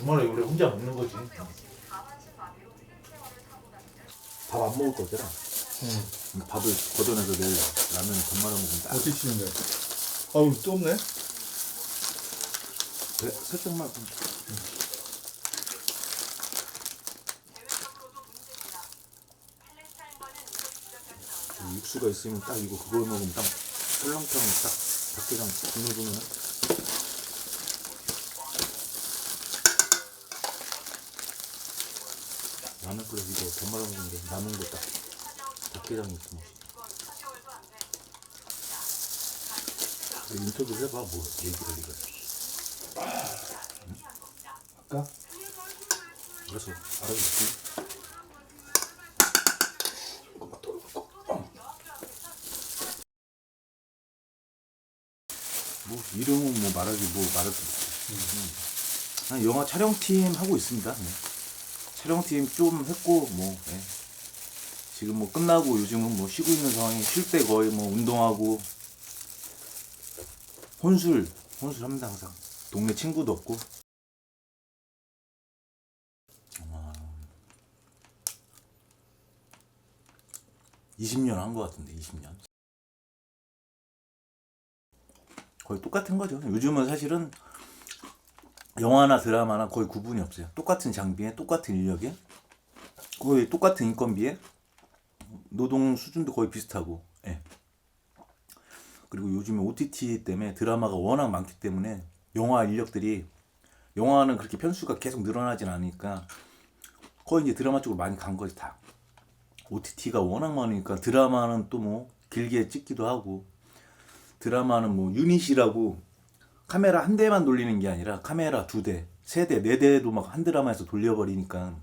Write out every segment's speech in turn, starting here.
주말에 우리 혼자 먹는 거지. 밥 안 먹을 거잖아. 밥을 걷어내서 내일 라면 밥 말아 먹으면 딱. 어떻게 치는데? 아우 또 없네. 그래, 살짝만. 육수가 있으면 딱 이거 그걸 먹으면 딱 설렁탕 딱 밖에랑 국물 보면 라면 끓여서 이거 밥 말아 먹는데 남은 거 딱 밖에랑 있으면 인터뷰 해봐 뭐 얘기를 이거 아까? 알았어 알아듣지. 뭐 이름은 뭐 말하기 뭐 말할 수 없지. 영화 촬영팀 하고 있습니다. 네. 촬영팀 좀 했고 뭐 네. 지금 뭐 끝나고 요즘은 뭐 쉬고 있는 상황이 쉴 때 거의 뭐 운동하고 혼술 합니다 항상. 동네 친구도 없고. 20년 한 것 같은데 20년. 거의 똑같은 거죠. 요즘은 사실은 영화나 드라마나 거의 구분이 없어요. 똑같은 장비에 똑같은 인력에 거의 똑같은 인건비에 노동 수준도 거의 비슷하고 예. 그리고 요즘에 OTT 때문에 드라마가 워낙 많기 때문에 영화 인력들이 영화는 그렇게 편수가 계속 늘어나진 않으니까 거의 이제 드라마 쪽으로 많이 간 거지 다. OTT가 워낙 많으니까 드라마는 또 뭐 길게 찍기도 하고 드라마는 뭐 유닛이라고 카메라 한 대만 돌리는 게 아니라 카메라 2대, 3대, 4대도 막 한 드라마에서 돌려버리니까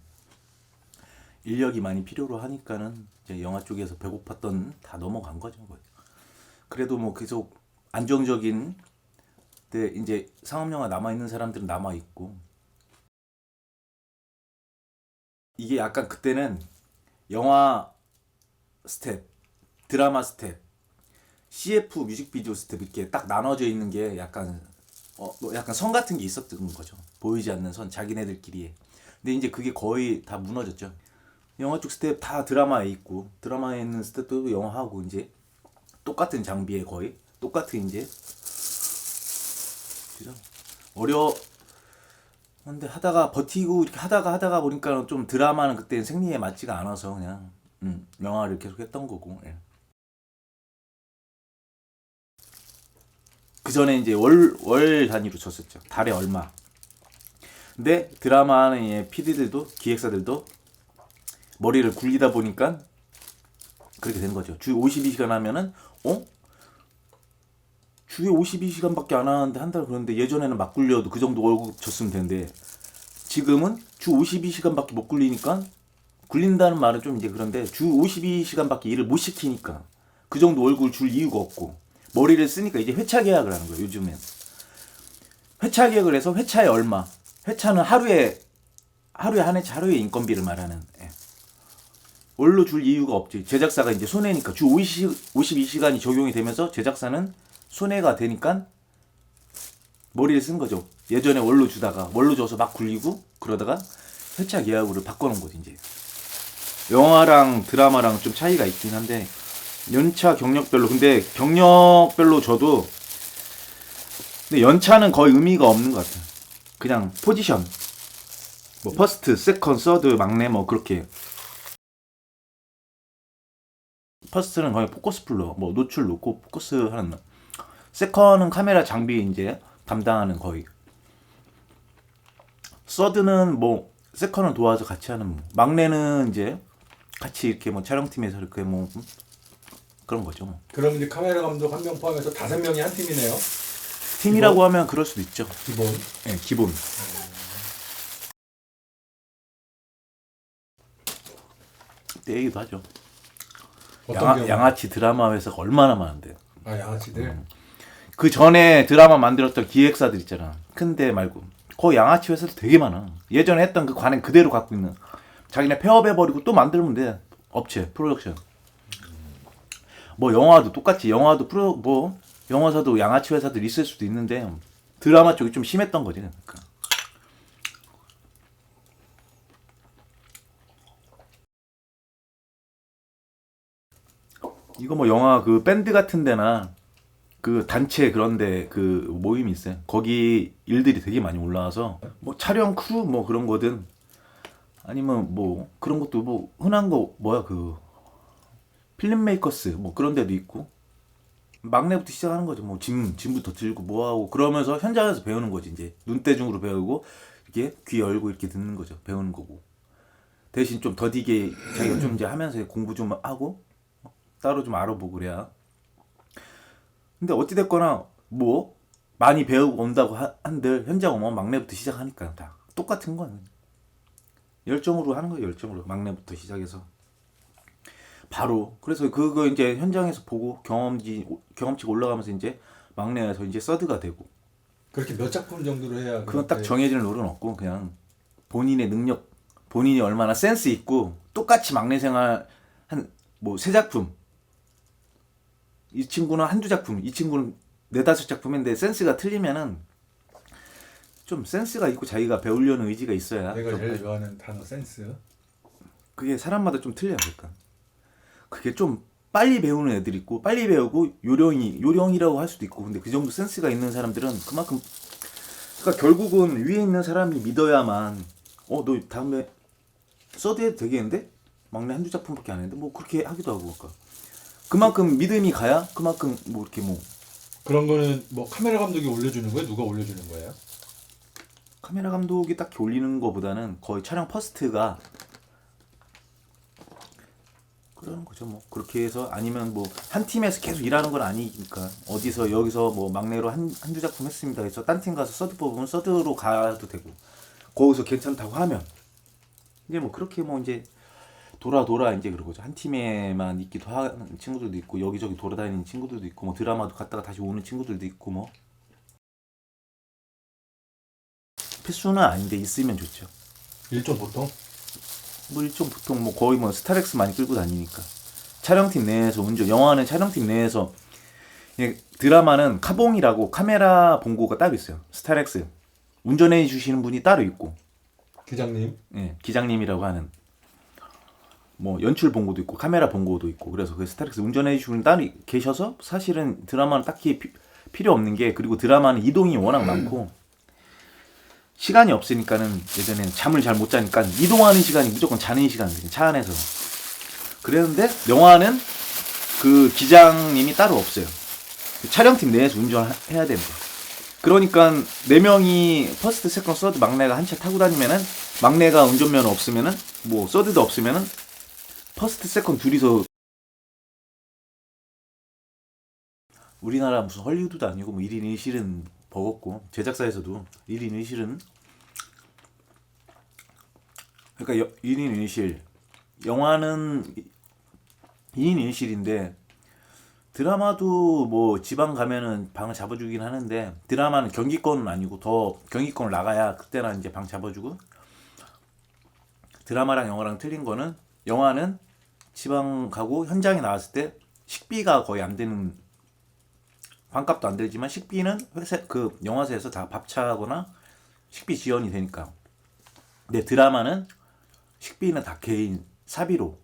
인력이 많이 필요로 하니까는 이제 영화 쪽에서 배고팠던 다 넘어간 거죠. 그래도 뭐 계속 안정적인 데 이제 상업영화 남아있는 사람들은 남아있고 이게 약간 그때는 영화 스텝, 드라마 스텝, CF 뮤직비디오 스텝 이렇게 딱 나눠져 있는 게 약간 뭐 약간 선 같은 게 있었던 거죠. 보이지 않는 선, 자기네들끼리. 근데 이제 그게 거의 다 무너졌죠. 영화 쪽 스텝 다 드라마에 있고 드라마에 있는 스텝도 영화하고 이제 똑같은 장비에 거의 똑같은 이제 근데 하다가 버티고 이렇게 하다가 보니까 좀 드라마는 그때 생리에 맞지가 않아서 그냥 영화를 계속 했던 거고. 예. 그 전에 이제 월 단위로 줬었죠. 달에 얼마. 근데 드라마는 PD들도 기획사들도 머리를 굴리다 보니까 그렇게 된 거죠. 주 52시간 하면은 주에 52시간밖에 안 하는데 한 달 그런데 예전에는 막 굴려도 그 정도 월급 줬으면 되는데 지금은 주 52시간밖에 못 굴리니까 굴린다는 말은 좀 이제 그런데 주 52시간밖에 일을 못 시키니까 그 정도 월급을 줄 이유가 없고 머리를 쓰니까 이제 회차 계약을 하는 거예요. 요즘엔 회차 계약을 해서 회차에 얼마, 회차는 하루에 한 회차 하루의 인건비를 말하는. 예. 월로 줄 이유가 없지. 제작사가 이제 손해니까 주 52시간이 적용이 되면서 제작사는 손해가 되니까 머리를 쓴 거죠. 예전에 월로 주다가 월로 줘서 막 굴리고 그러다가 회차 계약으로 바꿔놓은 거지 이제. 영화랑 드라마랑 좀 차이가 있긴 한데 연차 경력별로 근데 경력별로 줘도 근데 연차는 거의 의미가 없는 것 같아요. 그냥 포지션 뭐 퍼스트, 세컨, 서드, 막내 뭐 그렇게. 퍼스트는 거의 포커스 풀러 뭐 노출 놓고 포커스 하는 거. 세컨은 카메라 장비 이제 담당하는 거의. 서드는 뭐 세컨은 도와서 같이 하는 뭐. 막내는 이제 같이 이렇게 뭐 촬영팀에서 이렇게 뭐 그런 거죠. 뭐. 그럼 이제 카메라 감독 한 명 포함해서 5명이 한 팀이네요. 팀이라고 기본? 하면 그럴 수도 있죠. 기본. 네, 기본. 때 얘기도 하죠. 양아치 드라마 회사가 얼마나 많은데. 아 양아치들. 그 전에 드라마 만들었던 기획사들 있잖아. 큰데 말고 거의 양아치 회사도 되게 많아. 예전에 했던 그 관행 그대로 갖고 있는. 자기네 폐업해버리고 또 만들면 돼. 업체, 프로덕션. 뭐 영화도 똑같이 영화도 뭐 영화사도 양아치 회사들 있을 수도 있는데 드라마 쪽이 좀 심했던 거지. 그러니까. 이거 뭐 영화 그 밴드 같은 데나 그 단체 그런데 그 모임이 있어요. 거기 일들이 되게 많이 올라와서 뭐 촬영 크루 뭐 그런 거든 아니면 뭐 그런 것도 뭐 흔한 거 뭐야 그 필름 메이커스 뭐 그런 데도 있고 막내부터 시작하는 거죠. 뭐 짐부터 들고 뭐 하고 그러면서 현장에서 배우는 거지. 이제 눈대중으로 배우고 이렇게 귀 열고 이렇게 듣는 거죠. 배우는 거고. 대신 좀 더디게 자기가 좀 이제 하면서 공부 좀 하고 따로 좀 알아보고 그래야. 근데 어찌됐거나 뭐 많이 배우고 온다고 한들 현장 오면 막내부터 시작하니까 다 똑같은 건 열정으로 하는 거예요. 열정으로 막내부터 시작해서 바로. 그래서 그거 이제 현장에서 보고 경험치가 올라가면서 이제 막내에서 이제 서드가 되고. 그렇게 몇 작품 정도로 해야 그건 딱 그렇게- 정해질 룰은 없고 그냥 본인의 능력, 본인이 얼마나 센스 있고 똑같이 막내 생활 한 뭐 세 작품, 이 친구는 한두 작품, 이 친구는 네다섯 작품인데 센스가 틀리면은 좀 센스가 있고 자기가 배우려는 의지가 있어야 내가 좀 제일 좋아하는 단어 센스. 그게 사람마다 좀 틀려요. 그러니까 그게 좀 빨리 배우는 애들 있고 빨리 배우고 요령이라고 할 수도 있고 근데 그 정도 센스가 있는 사람들은 그만큼 그러니까 결국은 위에 있는 사람이 믿어야만 너 다음에 서드해도 되겠는데? 막내 한두 작품밖에 안 했는데 뭐 그렇게 하기도 하고 그러니까 그만큼 믿음이 가야 그만큼 뭐 이렇게 뭐 그런 거는 뭐 카메라 감독이 올려주는 거예요? 누가 올려주는 거예요? 카메라 감독이 딱히 올리는 거보다는 거의 촬영 퍼스트가 그러는 거죠. 뭐 그렇게 해서 아니면 뭐 한 팀에서 계속 일하는 건 아니니까 어디서 여기서 뭐 막내로 한두 작품 했습니다. 그래서 딴 팀 가서 서드 뽑으면 서드로 가도 되고 거기서 괜찮다고 하면 이제 뭐 그렇게 뭐 이제 돌아 이제 그러고죠. 한 팀에만 있기도 하는 친구들도 있고 여기저기 돌아다니는 친구들도 있고 뭐 드라마도 갔다가 다시 오는 친구들도 있고 뭐 필수는 아닌데 있으면 좋죠. 일종 보통? 뭐 일종 보통 뭐 거의 뭐 스타렉스 많이 끌고 다니니까 촬영팀 내에서 영화는 촬영팀 내에서 드라마는 카봉이라고 카메라 본고가 따로 있어요. 스타렉스 운전해 주시는 분이 따로 있고 기장님. 기장님이라고 하는 뭐 연출 본고도 있고 카메라 본고도 있고 그래서 그 스타렉스 운전해 주시는 따로 계셔서 사실은 드라마는 딱히 필요 없는 게 그리고 드라마는 이동이 워낙 많고 시간이 없으니까는 예전에는 잠을 잘 못 자니까 이동하는 시간이 무조건 자는 시간이거든요. 차 안에서. 그랬는데 영화는 그 기장님이 따로 없어요. 촬영팀 내에서 운전해야 됩니다. 그러니까 4명이 퍼스트, 세컨, 서드 막내가 한 차 타고 다니면은 막내가 운전면허 없으면은 뭐 서드도 없으면은 퍼스트, 세컨 둘이서 우리나라 무슨 헐리우드도 아니고 뭐 1인 1실은 버겁고 제작사에서도 1인 1실은 그러니까 1인 1실 영화는 2인 1실인데 드라마도 뭐 지방 가면은 방을 잡아주긴 하는데 드라마는 경기권은 아니고 더 경기권을 나가야 그때나 이제 방 잡아주고 드라마랑 영화랑 틀린 거는 영화는 지방 가고 현장에 나왔을 때 식비가 거의 안 되는 반값도 안 들지만 식비는 회사 그 영화사에서 다 밥차거나 식비 지원이 되니까. 근데 드라마는 식비는 다 개인 사비로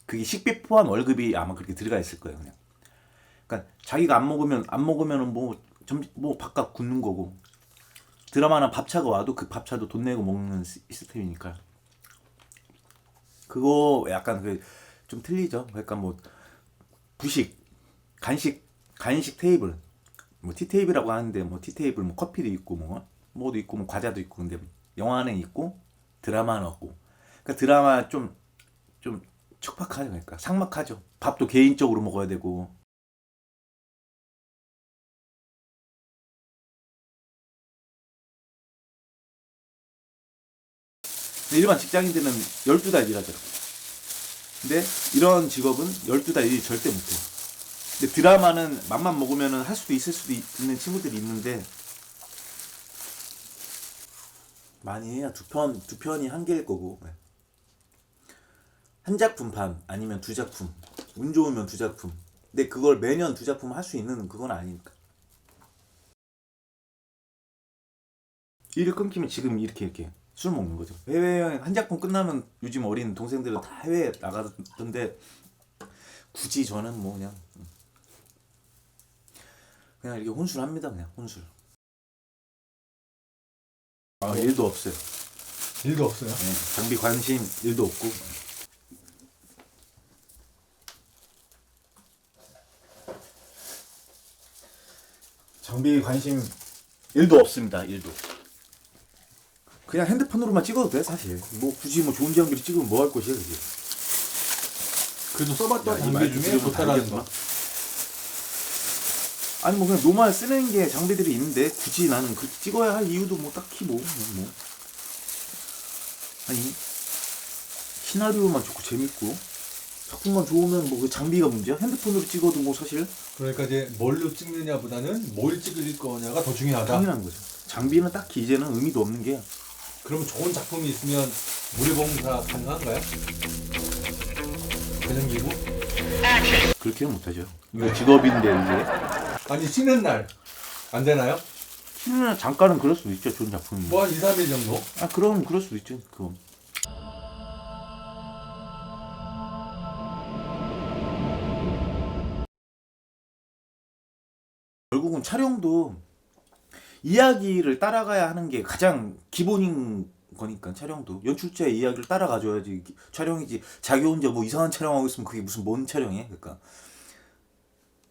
그게 식비 포함 월급이 아마 그렇게 들어가 있을 거예요. 그냥. 그러니까 자기가 안 먹으면은 뭐 밥값 굶는 거고 드라마는 밥차가 와도 그 밥차도 돈 내고 먹는 시스템이니까 그거 약간 그 좀 틀리죠. 그러니까 뭐 부식 간식 테이블 뭐 티 테이블이라고 하는데 뭐 티 테이블 뭐 커피도 있고 뭐도 있고 뭐 과자도 있고 근데 영화는 있고 드라마는 없고 그러니까 드라마 좀 촉박하죠. 그러니까 삭막하죠. 밥도 개인적으로 먹어야 되고 일반 직장인들은 12달 일하죠. 근데 이런 직업은 12달 일 절대 못해요. 근데 드라마는 맘만 먹으면 할 수도 있을 수도 있는 친구들이 있는데 많이 해야 두 편이 한 개일 거고 한 작품 반 아니면 두 작품 운 좋으면 두 작품 근데 그걸 매년 두 작품 할 수 있는 그건 아니니까 일을 끊기면 지금 이렇게 술 먹는 거죠. 해외여행 한 작품 끝나면 요즘 어린 동생들은 다 해외 나가던데 굳이 저는 뭐 그냥 이렇게 혼술합니다. 그냥 혼술. 아, 일도 없어요. 일도 없어요. 네, 장비 관심 일도 없고. 장비 관심 일도 없습니다. 일도. 그냥 핸드폰으로만 찍어도 돼 사실. 뭐 굳이 뭐 좋은 장비를 찍으면 뭐 할 것이야 그게. 그래도 써봤던 이 장비 말 중에 들으면 좋다라는 알겠구나. 거. 아니 뭐 그냥 노멀 쓰는 게 장비들이 있는데 굳이 나는 그 찍어야 할 이유도 뭐 딱히 뭐. 아니 시나리오만 좋고 재밌고 작품만 좋으면 뭐 그 장비가 문제야? 핸드폰으로 찍어도 뭐 사실 그러니까 이제 뭘로 찍느냐보다는 뭘 찍을 거냐가 더 중요하다. 당연한 거죠. 장비는 딱히 이제는 의미도 없는 게 그러면 좋은 작품이 있으면 무료봉사 가능한가요? 전용기구? 그렇게는 못하죠. 이거 직업인데 이제 아니 쉬는 날 안 되나요? 쉬는 잠깐은 그럴 수도 있죠. 좋은 작품이. 뭐 한 2, 3일 정도? 아 그럼 그럴 수도 있죠. 그건. 결국은 촬영도 이야기를 따라가야 하는 게 가장 기본인 거니까 촬영도 연출자의 이야기를 따라가줘야지 촬영이지. 자기 혼자 뭐 이상한 촬영하고 있으면 그게 무슨 뭔 촬영이야. 그러니까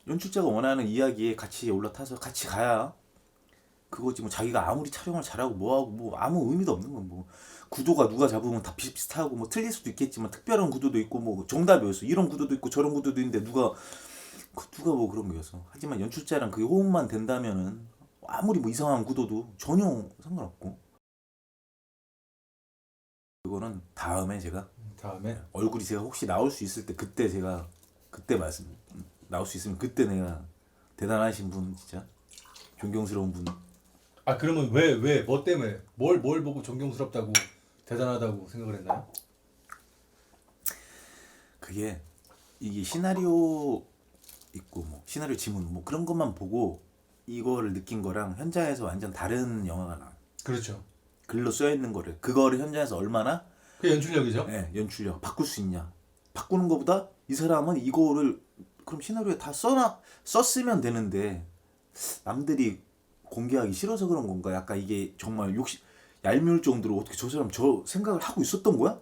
연출자가 원하는 이야기에 같이 올라타서 같이 가야 그거지. 뭐 자기가 아무리 촬영을 잘하고 뭐하고 뭐 아무 의미도 없는 건 뭐 구도가 누가 잡으면 다 비슷비슷하고 뭐 틀릴 수도 있겠지만 특별한 구도도 있고 뭐 정답이었어 이런 구도도 있고 저런 구도도 있는데 누가 뭐 그런 거였어. 하지만 연출자랑 그게 호흡만 된다면은 아무리 뭐 이상한 구도도 전혀 상관없고. 그거는 다음에 제가 다음에 얼굴이 제가 혹시 나올 수 있을 때 그때 제가 그때 말씀 나올 수 있으면 그때 내가 대단하신 분 진짜 존경스러운 분. 아 그러면 왜 뭐 때문에 뭘 보고 존경스럽다고 대단하다고 생각을 했나요? 그게 이게 시나리오 있고 뭐 시나리오 지문 뭐 그런 것만 보고 이거를 느낀 거랑 현장에서 완전 다른 영화가 나. 그렇죠. 글로 써 있는 거를 그거를 현장에서 얼마나 그 연출력이죠. 연출력 바꿀 수 있냐. 바꾸는 것보다 이 사람은 이거를 그럼 시나리오에 다 썼으면 되는데 남들이 공개하기 싫어서 그런 건가? 약간 이게 정말 얄미울 정도로 어떻게 저 사람 저 생각을 하고 있었던 거야?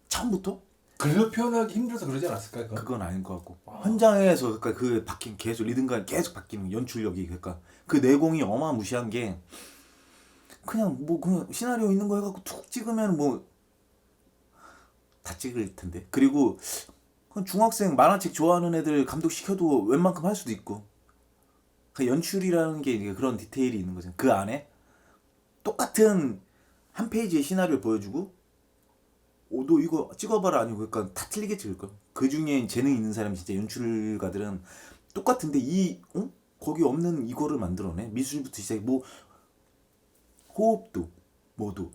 처음부터? 글로 표현하기 힘들어서 그러지 않았을까요? 그건 아닌 것 같고 현장에서 그러니까 그 바뀐 계속 리듬감 계속 바뀌는 연출력이 그러니까 그 내공이 어마무시한 게 그냥 뭐 그냥 시나리오 있는 거 해갖고 툭 찍으면 뭐 다 찍을 텐데. 그리고 그냥 중학생 만화책 좋아하는 애들 감독 시켜도 웬만큼 할 수도 있고 그 연출이라는 게 이게 그런 디테일이 있는 거죠. 그 안에 똑같은 한 페이지의 시나리오를 보여주고 너 이거 찍어봐라 아니고 그러니까 다 틀리게 찍을걸. 그 중에 재능 있는 사람이 진짜 연출가들은 똑같은데 거기 없는 이거를 만들어내. 미술부터 시작해 뭐 호흡도 뭐도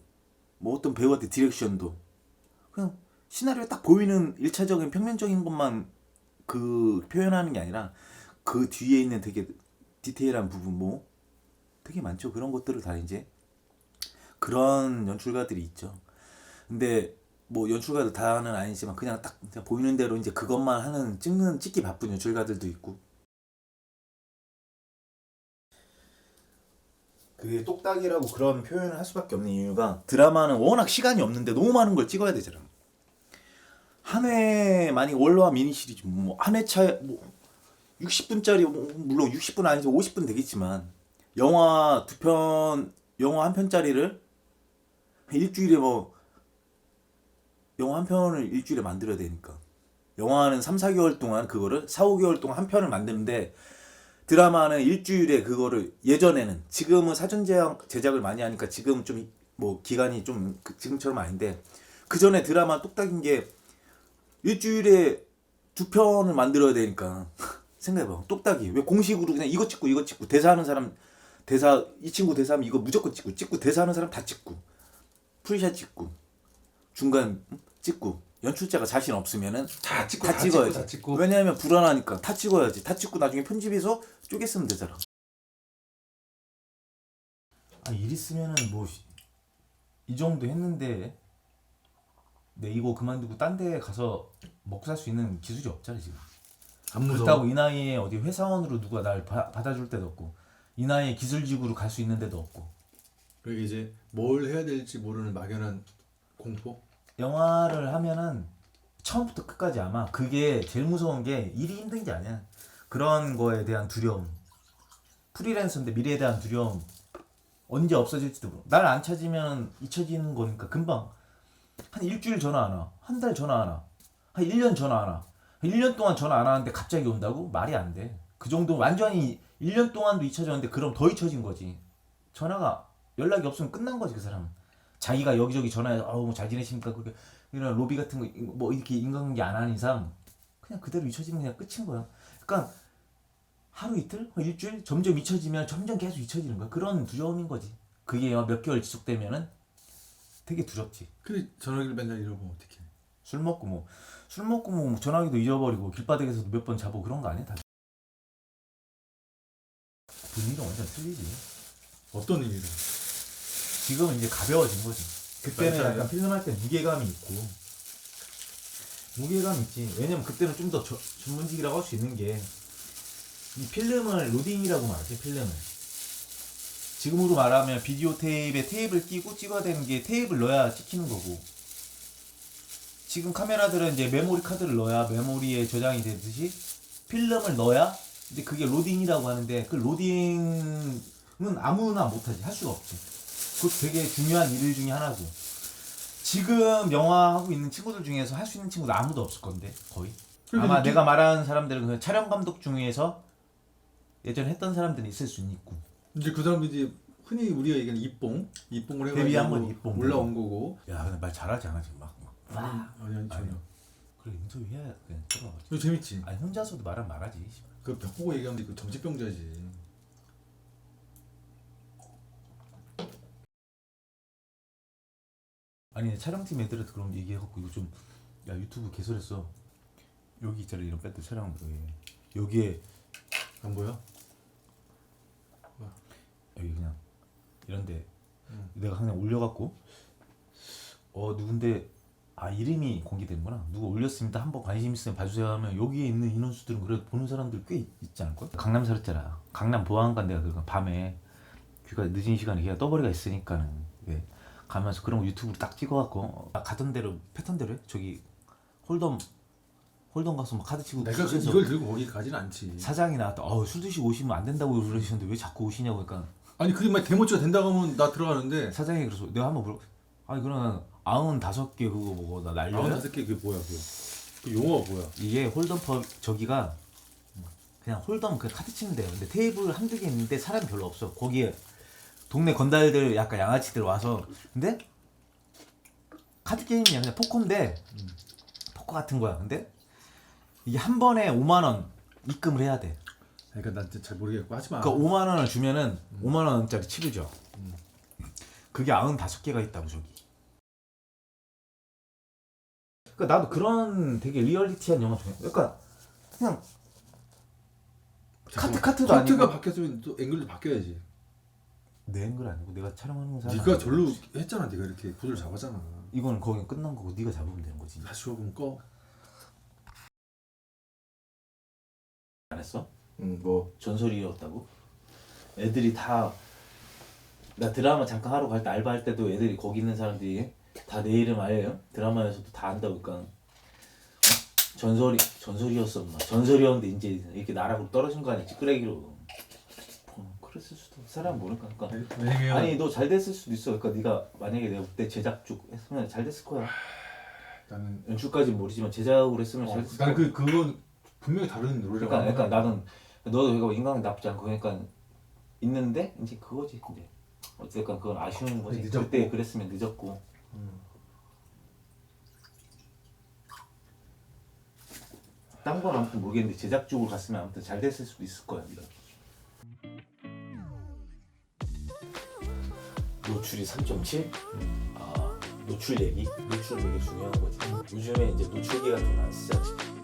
뭐 어떤 배우한테 디렉션도 그냥 시나리오에 딱 보이는 1차적인 평면적인 것만 그 표현하는 게 아니라 그 뒤에 있는 되게 디테일한 부분 뭐 되게 많죠. 그런 것들을 다 이제 그런 연출가들이 있죠. 근데 뭐 연출가들 다는 아니지만 그냥 딱 그냥 보이는 대로 이제 그것만 하는 찍기 바쁜 연출가들도 있고. 그게 똑딱이라고 그런 표현을 할 수밖에 없는 이유가 드라마는 워낙 시간이 없는데 너무 많은 걸 찍어야 되잖아. 한 회 만약 원로와 미니 시리즈 뭐 한 회차에 뭐 60분짜리 뭐 물론 60분 아니죠 50분 되겠지만 영화 한 편짜리를 일주일에 뭐 영화 한 편을 일주일에 만들어야 되니까 영화는 3, 4개월 동안 그거를 4, 5개월 동안 한 편을 만드는데 드라마는 일주일에 그거를 예전에는 지금은 사전 제작을 많이 하니까 지금 좀 뭐 기간이 좀 지금처럼 아닌데 그 전에 드라마 똑딱인 게 일주일에 2편을 만들어야 되니까 생각해봐. 똑딱이 왜 공식으로 그냥 이거 찍고 대사하는 사람 대사 이 친구 대사하면 이거 무조건 찍고 대사하는 사람 다 찍고 프리샷 찍고 중간 찍고 연출자가 자신 없으면은 다 찍고 다 찍어야지. 다 찍고. 왜냐하면 불안하니까 다 찍어야지. 다 찍고 나중에 편집해서 쪼개 쓰면 되잖아. 일 있으면은 뭐 이 정도 했는데 내 이거 그만두고 딴 데 가서 먹고 살 수 있는 기술이 없잖아 지금. 안 무서워. 그렇다고 이 나이에 어디 회사원으로 누가 날 받아줄 데도 없고 이 나이에 기술직으로 갈 수 있는 데도 없고. 그게 이제 뭘 해야 될지 모르는 막연한 공포? 영화를 하면은 처음부터 끝까지 아마 그게 제일 무서운 게 일이 힘든 게 아니야. 그런 거에 대한 두려움. 프리랜서인데 미래에 대한 두려움. 언제 없어질지도 모르고. 날 안 찾으면 잊혀지는 거니까 금방 한 일주일 전화 안 와. 한 달 전화 안 와. 한 1년 전화 안 와. 1년 동안 전화 안 하는데 갑자기 온다고? 말이 안 돼. 그 정도 완전히 1년 동안도 잊혀졌는데 그럼 더 잊혀진 거지. 전화가 연락이 없으면 끝난 거지 그 사람은. 자기가 여기저기 전화해서 뭐 잘 지내십니까? 그렇게 이런 로비 같은 거 뭐 이렇게 인간관계 안 하는 이상 그냥 그대로 잊혀지면 그냥 끝인 거야. 그러니까 하루 이틀? 일주일? 점점 잊혀지면 점점 계속 잊혀지는 거야. 그런 두려움인 거지. 그게 몇 개월 지속되면은 되게 두렵지. 근데 전화기를 맨날 잃어보면 어떡해. 술 먹고 뭐 전화기도 잊어버리고 길바닥에서도 몇 번 자고 그런 거 아니야? 다 분위기가 완전 틀리지. 어떤 의미로? 지금은 이제 가벼워진 거지. 그때는 맞아요. 약간 필름할 때 무게감이 있고 무게감 있지. 왜냐면 그때는 좀 더 전문직이라고 할 수 있는 게 이 필름을 로딩이라고 말하지. 필름을 지금으로 말하면 비디오 테이프에 테이프를 끼고 찍어야 되는 게 테이프를 넣어야 찍히는 거고, 지금 카메라들은 이제 메모리 카드를 넣어야 메모리에 저장이 되듯이 필름을 넣어야 근데 그게 로딩이라고 하는데, 그 로딩은 아무나 못하지. 할 수가 없지. 그것도 되게 중요한 일 중에 하나고, 지금 영화 하고 있는 친구들 중에서 할 수 있는 친구도 아무도 없을 건데 거의. 아마 내가 말하는 사람들은 그 촬영 감독 중에서 예전에 했던 사람들이 있을 수는 있고. 이제 그 사람들이 흔히 우리가 얘기하는 입봉을 데뷔한 건 해가지고 입봉. 올라온 거고. 야 근데 말 잘하지 않아 지금 막. 아니 전혀. 그래 인터뷰 해야 그냥 들어가지. 이거 재밌지. 아니 혼자서도 말하면 말하지. 그 벽 보고 얘기하면 그 정신병자지. 아니 촬영팀 애들한테 그럼 얘기해갖고 이거 좀, 야 유튜브 개설했어. 여기 있잖아 이런 밴드 촬영 여기에 안 보여? 여기 그냥 이런데 내가 그냥 올려갖고 누군데 이름이 공개되는구나. 누가 올렸습니다. 한번 관심 있으면 봐주세요 하면 여기에 있는 인원수들은 그래도 보는 사람들 꽤 있지 않을까? 강남 살았잖아. 강남 보안관 내가 그 밤에 귀가 늦은 시간에 걔가 떠버리가 있으니까는 가면서 그런 거 유튜브로 딱 찍어갖고 가던 대로 패턴대로 해. 저기 홀덤 가서 막 카드 치고 내가 술에서 이걸 들고 거기 가지는 않지. 사장이 나왔다. 술 드시고 오시면 안 된다고 그러시는데 왜 자꾸 오시냐고. 그러니까 아니 그게 막 데모치가 된다고 하면 나 들어가는데. 사장이 그래서 내가 한번 물어. 아니 그러면 95개 그거 보고 나 날려요? 95개 그게 뭐야 그거? 그 용어가 뭐야? 이게 홀덤퍼 저기가 그냥 홀덤 그 카드 치면 돼요. 근데 테이블 한두 개 있는데 사람이 별로 없어. 거기에 동네 건달들 약간 양아치들 와서, 근데 카드 게임이야. 그냥 포커인데 포커 같은 거야. 근데 이게 한 번에 5만 원 입금을 해야 돼. 그러니까 난 진짜 잘 모르겠고 하지 마. 그러니까 5만 원을 주면은 5만 원짜리 칩을 줘. 그게 95개가 있다고 저기. 그러니까 나도 그런 되게 리얼리티한 영화 좋아해. 그러니까 그냥 카트도 카트가 아니고. 바뀌었으면 또 앵글도 바뀌어야지. 내 앵글 아니고 내가 촬영하는 사람. 네가 절로 했잖아. 네가 이렇게 구도를 잡았잖아. 이거는 거기 끝난 거고 네가 잡으면 되는 거지. 다시 줘보면 꺼. 안 했어? 뭐 전설이었다고? 애들이 다 나 드라마 잠깐 하러 갈 때 알바할 때도 애들이 거기 있는 사람들이 다 내 이름 알아요? 드라마에서도 다 안다고. 그러니까 전설이었어 엄마. 전설이었는데 이제 이렇게 나락으로 떨어진 거 아니야 찌끄레기로. 그랬을 수도. 사람 모르니까. 그러니까 왜냐면 아니 너 잘 됐을 수도 있어. 그러니까 네가 만약에 내가 그때 제작 쪽 했으면 잘 됐을 거야. 나는 연출까지는 모르지만 제작으로 했으면 잘 됐을 거야. 나는 그건 분명히 다른 노래라고. 그러니까 나는 너도 이거 인간이 나쁘지 않고 그러니까 있는데 이제 그거지 이제 어쨌든 그건 아쉬운 거지. 늦었고. 그때 그랬으면 늦었고. 딴 건 아무튼 모르겠는데 제작 쪽으로 갔으면 아무튼 잘 됐을 수도 있을 거야. 네가. 노출이 3.7? 노출 얘기? 노출 되게 중요한 거지. 요즘에 이제 노출기 같은 거 안 쓰잖아.